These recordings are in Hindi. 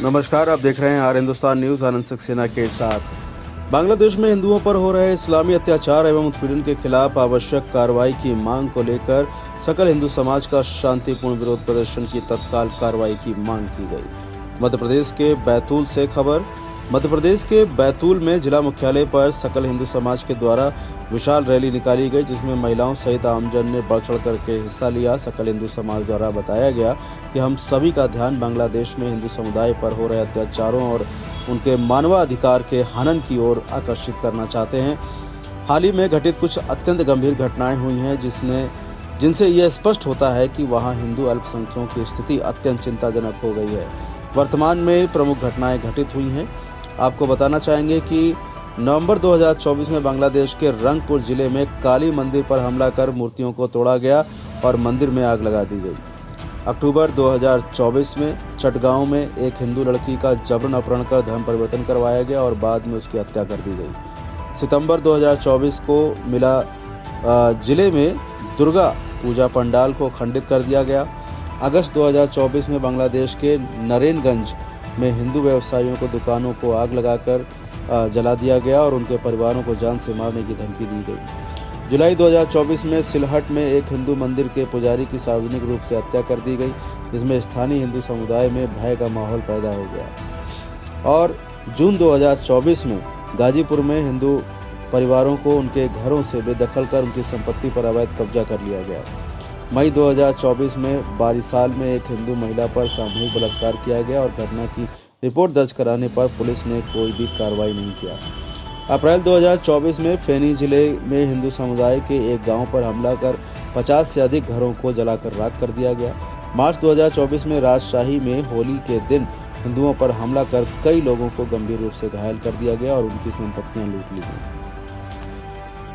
नमस्कार, आप देख रहे हैं आर हिंदुस्तान न्यूज। आनंद सक्सेना के साथ। बांग्लादेश में हिंदुओं पर हो रहे इस्लामी अत्याचार एवं उत्पीड़न के खिलाफ आवश्यक कार्रवाई की मांग को लेकर सकल हिंदू समाज का शांतिपूर्ण विरोध प्रदर्शन की तत्काल कार्रवाई की मांग की गई। मध्य प्रदेश के बैतूल से खबर। मध्य प्रदेश के बैतूल में जिला मुख्यालय पर सकल हिंदू समाज के द्वारा विशाल रैली निकाली गई, जिसमें महिलाओं सहित आमजन ने बढ़ चढ़ करके हिस्सा लिया। सकल हिंदू समाज द्वारा बताया गया कि हम सभी का ध्यान बांग्लादेश में हिंदू समुदाय पर हो रहे अत्याचारों और उनके मानवाधिकार के हनन की ओर आकर्षित करना चाहते हैं। हाल ही में घटित कुछ अत्यंत गंभीर घटनाएं हुई हैं जिनसे यह स्पष्ट होता है कि वहां हिंदू अल्पसंख्यकों की स्थिति अत्यंत चिंताजनक हो गई है। वर्तमान में प्रमुख घटनाएं घटित हुई हैं। आपको बताना चाहेंगे कि नवंबर 2024 में बांग्लादेश के रंगपुर जिले में काली मंदिर पर हमला कर मूर्तियों को तोड़ा गया और मंदिर में आग लगा दी गई। अक्टूबर 2024 में चटगांव में एक हिंदू लड़की का जबरन अपहरण कर धर्म परिवर्तन करवाया गया और बाद में उसकी हत्या कर दी गई। सितंबर 2024 को मिला जिले में दुर्गा पूजा पंडाल को खंडित कर दिया गया। अगस्त 2024 में बांग्लादेश के नरेनगंज में हिंदू व्यवसायियों को दुकानों को आग लगाकर जला दिया गया और उनके परिवारों को जान से मारने की धमकी दी गई। जुलाई 2024 में सिलहट में एक हिंदू मंदिर के पुजारी की सार्वजनिक रूप से हत्या कर दी गई, जिसमें स्थानीय हिंदू समुदाय में भय का माहौल पैदा हो गया। और जून 2024 में गाजीपुर में हिंदू परिवारों को उनके घरों से बेदखल कर उनकी संपत्ति पर अवैध कब्जा कर लिया गया। मई 2024 में बारिसाल में एक हिंदू महिला पर सामूहिक बलात्कार किया गया और घटना की रिपोर्ट दर्ज कराने पर पुलिस ने कोई भी कार्रवाई नहीं किया। अप्रैल 2024 में फेनी जिले में हिंदू समुदाय के एक गांव पर हमला कर 50 से अधिक घरों को जलाकर राख कर दिया गया। मार्च 2024 में राजशाही में होली के दिन हिंदुओं पर हमला कर कई लोगों को गंभीर रूप से घायल कर दिया गया और उनकी संपत्तियां लूट ली गई।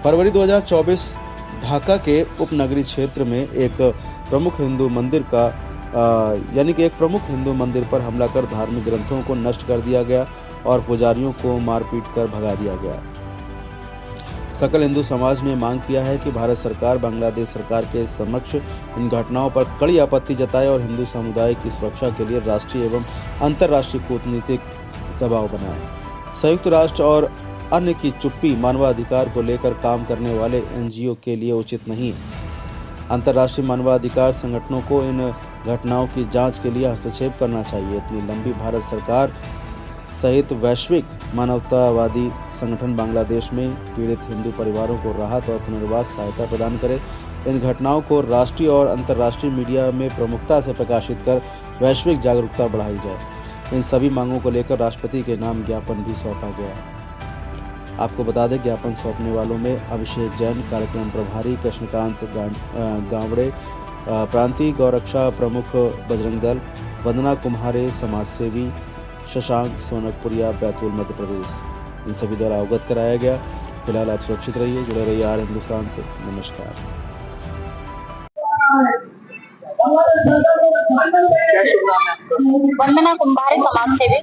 फरवरी 2024 ढाका के उपनगरीय क्षेत्र में एक प्रमुख हिंदू मंदिर पर हमला कर धार्मिक ग्रंथों को नष्ट कर दिया गया और पुजारियों को मारपीट कर भगा दिया गया। सकल हिंदू समाज ने मांग किया है कि भारत सरकार बांग्लादेश सरकार के समक्ष इन घटनाओं पर कड़ी आपत्ति जताए और हिंदू समुदाय की सुरक्षा के लिए राष्ट्रीय एवं अंतर्राष्ट्रीय कूटनीतिक दबाव बनाए। संयुक्त राष्ट्र और अन्य की चुप्पी मानवाधिकार को लेकर काम करने वाले एनजीओ के लिए उचित नहीं है। अंतर्राष्ट्रीय मानवाधिकार संगठनों को इन घटनाओं की जांच के लिए हस्तक्षेप करना चाहिए। इतनी लंबी भारत सरकार सहित वैश्विक मानवतावादी संगठन बांग्लादेश में पीड़ित हिंदू परिवारों को राहत और पुनर्वास सहायता प्रदान करे। इन घटनाओं को राष्ट्रीय और अंतर्राष्ट्रीय मीडिया में प्रमुखता से प्रकाशित कर वैश्विक जागरूकता बढ़ाई जाए। इन सभी मांगों को लेकर राष्ट्रपति के नाम ज्ञापन भी सौंपा गया है। आपको बता दें, ज्ञापन सौंपने वालों में अभिषेक जैन, कार्यक्रम प्रभारी कृष्णकांत गावड़े, प्रांतीय गौरक्षा प्रमुख बजरंग दल, वंदना कुम्हारे समाजसेवी, शशांक सोनकपुरिया बैतूल मध्य प्रदेश, इन सभी द्वारा अवगत कराया गया। फिलहाल आप सुरक्षित रहिए, जुड़े रहिए आर हिंदुस्तान से। नमस्कार। वंदना कुम्हारे समाजसेवी।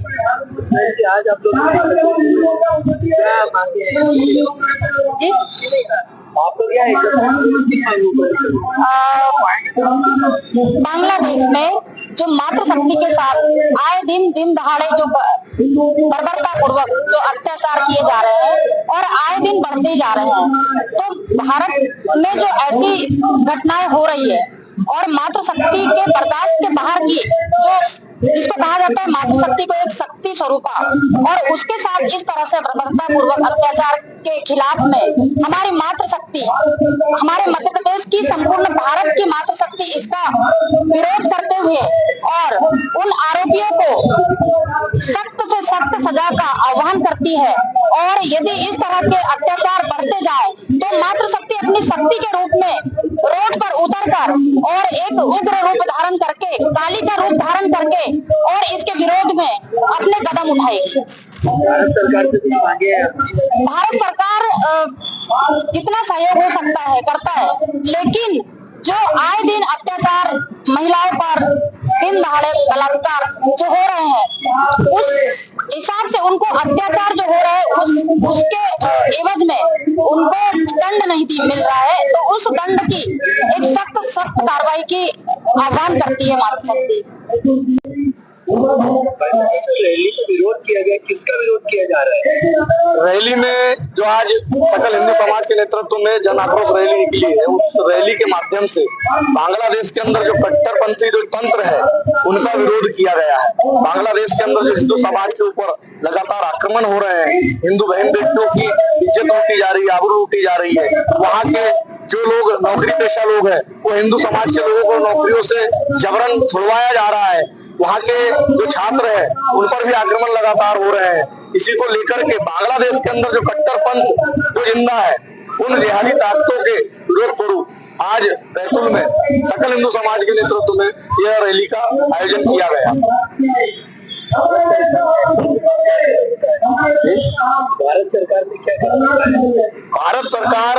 आज आप लोग जी आपको क्या है? बांग्लादेश में जो मातृशक्ति के साथ आए दिन दहाड़े जो बर्बरता पूर्वक जो अत्याचार किए जा रहे हैं और आए दिन बढ़ते जा रहे हैं, तो भारत में जो ऐसी घटनाएं हो रही है और मातृशक्ति के बर्दाश्त के बाहर की जो जिसको कहा जाता है मातृशक्ति को एक शक्ति स्वरूपा और उसके साथ इस तरह से बर्बरता पूर्वक अत्याचार के खिलाफ में हमारी मातृशक्ति, हमारे मध्य प्रदेश की, संपूर्ण भारत की मातृशक्ति इसका विरोध करते हुए और उन आरोपियों को सख्त से सख्त सजा का आह्वान करती है। और यदि इस तरह के अत्याचार बढ़ते जाए तो मातृशक्ति अपनी शक्ति के रूप में रोड पर उतरकर और एक उग्र रूप धारण करके, काली का रूप धारण करके और इसके विरोध में अपने कदम उठाएगी। भारत सरकार जितना सहयोग हो सकता है करता है, लेकिन जो आए दिन अत्याचार महिलाओं पर, दिन दहाड़े बलात्कार जो हो रहे हैं, उस हिसाब से उनको अत्याचार जो हो रहा है उसके एवज में उनको दंड नहीं मिल रहा है, तो उस दंड की एक सख्त कार्रवाई की आह्वान करती है मातृशक्ति। ये जो रैली का विरोध किया गया, किसका विरोध किया जा रहा है? रैली में जो आज सकल हिंदू समाज के नेतृत्व में जन आक्रोश रैली निकली है, उस रैली के माध्यम से बांग्लादेश के अंदर जो कट्टरपंथी जो तंत्र है उनका विरोध किया गया है। बांग्लादेश के अंदर जो हिंदू समाज के ऊपर लगातार आक्रमण हो रहे हैं, हिंदू बहन बेटियों की इज्जत लूटी जा रही है, आबरू लूटी जा रही है, वहाँ के जो लोग नौकरी पेशा लोग हैं वो हिंदू समाज के लोगों को नौकरियों से जबरन छुड़वाया जा रहा है, वहाँ के जो छात्र हैं उन पर भी आक्रमण लगातार हो रहे हैं। इसी को लेकर के बांग्लादेश के अंदर जो कट्टरपंथ जो जिंदा है, उन जिहादी ताकतों के विरोध स्वरूप आज बैतूल में सकल हिंदू समाज के नेतृत्व में यह रैली का आयोजन किया गया। भारत सरकार ने क्या कहा? भारत सरकार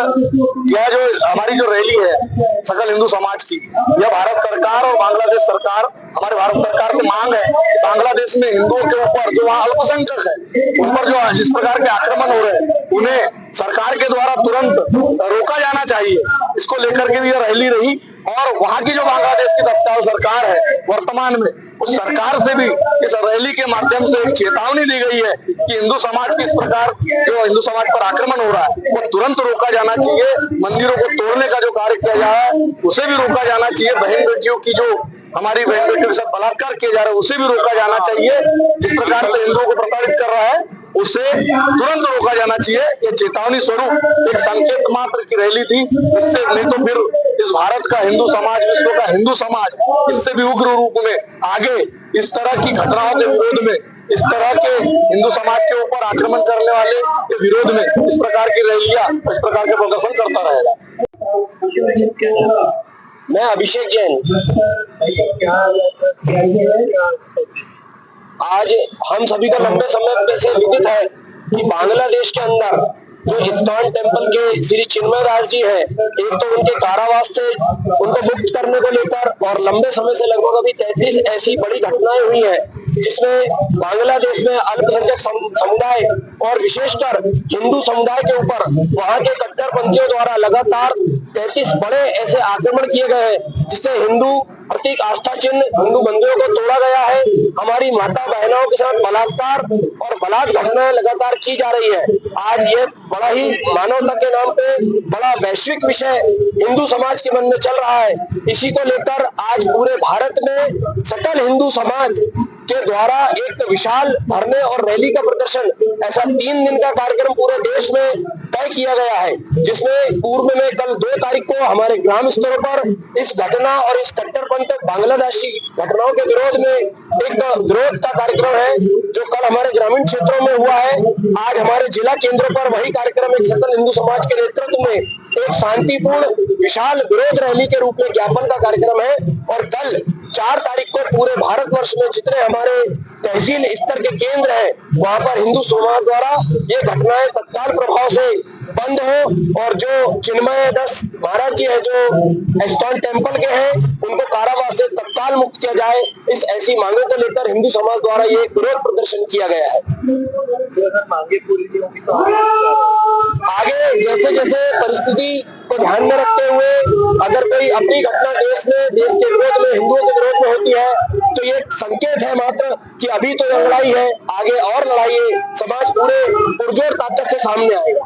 यह जो हमारी जो रैली है सकल हिंदू समाज की, यह भारत सरकार और बांग्लादेश सरकार, हमारे भारत सरकार से मांग है बांग्लादेश में हिंदुओं के ऊपर जो वहाँ अल्पसंख्यक है उन पर जो जिस प्रकार के आक्रमण हो रहे हैं उन्हें सरकार के द्वारा तुरंत रोका जाना चाहिए। इसको लेकर के भी यह रैली रही और वहाँ की जो बांग्लादेश की तत्काल सरकार है वर्तमान में, उस सरकार से भी इस रैली के माध्यम से एक चेतावनी दी गई है कि हिंदू समाज की इस प्रकार जो हिंदू समाज पर आक्रमण हो रहा है वो तुरंत रोका जाना चाहिए। मंदिरों को तोड़ने का जो कार्य किया जा रहा है उसे भी रोका जाना चाहिए। बहन बेटियों की जो हमारी बहन बेटियों के साथ बलात्कार किए जा रहे हैं उसे भी रोका जाना चाहिए। जिस प्रकार से हिंदुओं को प्रताड़ित कर रहा है उसे तुरंत रोका जाना चाहिए। ये चेतावनी स्वरूप एक संकेत मात्र की रैली थी। इससे नहीं तो फिर इस भारत का हिंदू समाज, विश्व का हिंदू समाज इससे भी उग्र रूप में आगे इस तरह की घटनाओं के विरोध में, इस तरह के हिंदू समाज के ऊपर आक्रमण करने वाले के विरोध में इस प्रकार की रैलियां, इस प्रकार के प्रदर्शन करता रहेगा। मैं अभिषेक जैन। आज हम सभी को लंबे समय से विदित है कि बांग्लादेश के अंदर जो इस्कॉन टेम्पल के श्री चिन्मय दास जी हैं, एक तो उनके कारावास से उनको मुक्त करने को लेकर और लंबे समय से लगभग अभी 33 ऐसी बड़ी घटनाएं हुई हैं जिसमें बांग्लादेश में अल्पसंख्यक समुदाय और विशेषकर हिंदू समुदाय के ऊपर वहां के कट्टरपंथियों द्वारा लगातार 33 बड़े ऐसे आक्रमण किए गए हैं जिससे हिंदू प्रतीक आस्था चिन्ह हिंदू मंदिरों को तोड़ा गया है। हमारी माता बहनों के साथ बलात्कार और बलात् घटनाएं लगातार की जा रही है। आज ये बड़ा ही मानवता के नाम पे बड़ा वैश्विक विषय हिंदू समाज के मन में चल रहा है। इसी को लेकर आज पूरे भारत में सकल हिंदू समाज के द्वारा एक विशाल धरने और रैली का प्रदर्शन, ऐसा 3 दिन का कार्यक्रम पूरे देश में तय किया गया है, जिसमें पूर्व में कल 2 तारीख को हमारे ग्राम स्तरों पर इस घटना और इस कट्टरपंथ बांग्लादेशी घटनाओं के विरोध में एक विरोध का कार्यक्रम है जो कल हमारे ग्रामीण क्षेत्रों में हुआ है। आज हमारे जिला केंद्रों पर वही कार्यक्रम एक सकल हिंदू समाज के नेतृत्व में एक शांतिपूर्ण विशाल विरोध रैली के रूप में ज्ञापन का कार्यक्रम है। और कल 4 तारीख को पूरे भारतवर्ष में जितने हमारे तहसील स्तर के केंद्र हैं वहां पर हिंदू समाज द्वारा ये घटनाएं तत्काल प्रभाव से बंद हो और जो चिन्मय दास महाराज जी है जो इस्कॉन टेम्पल के हैं उनको कारावास से तत्काल मुक्त किया जाए, इस ऐसी मांगों को लेकर हिंदू समाज द्वारा ये विरोध प्रदर्शन किया गया है। मांगे पूरी नहीं होगी तो आगे जैसे जैसे परिस्थिति को ध्यान में रखते हुए अगर कोई अपनी घटना देश के विरोध में, हिंदुओं के विरोध में होती है तो ये संकेत है मात्र कि अभी तो लड़ाई है, आगे और लड़ाई है, समाज पूरे पुरजोर ताकत से सामने आएगा।